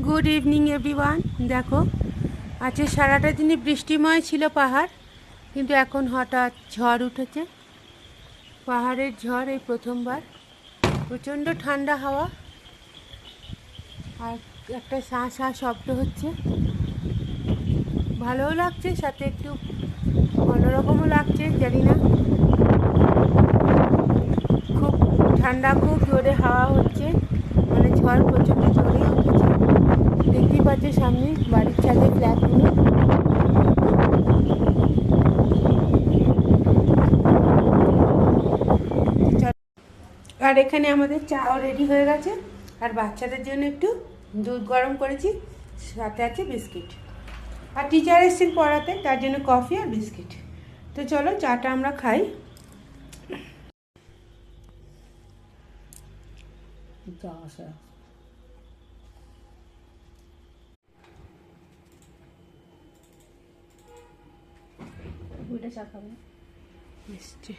Good evening everyone. দেখো, আজকে সারাটা দিনই বৃষ্টিময় ছিল পাহাড়, কিন্তু এখন হঠাৎ ঝড় উঠেছে। পাহাড়ের ঝড় এই প্রথমবার। প্রচণ্ড ঠান্ডা হাওয়া আর একটা শাঁ শাঁ শব্দ হচ্ছে। ভালোও লাগছে, সাথে একটু অন্যরকমও লাগছে, জানি না। খুব ঠান্ডা, খুব জোরে হাওয়া হচ্ছে, মানে ঝড় প্রচণ্ড জোরেই উঠেছে। দেখতেই পাচ্ছে সামনে বাড়ির ছাদে ফ্ল্যাটগুলো। আর এখানে আমাদের চাও রেডি হয়ে গেছে, আর বাচ্চাদের জন্য একটু দুধ গরম করেছি, সাথে আছে বিস্কিট। আর টিচার এসেছেন পড়াতে, তার জন্য কফি আর বিস্কিট। তো চলো চাটা আমরা খাই। ওইটা চা খাবো। এসছে।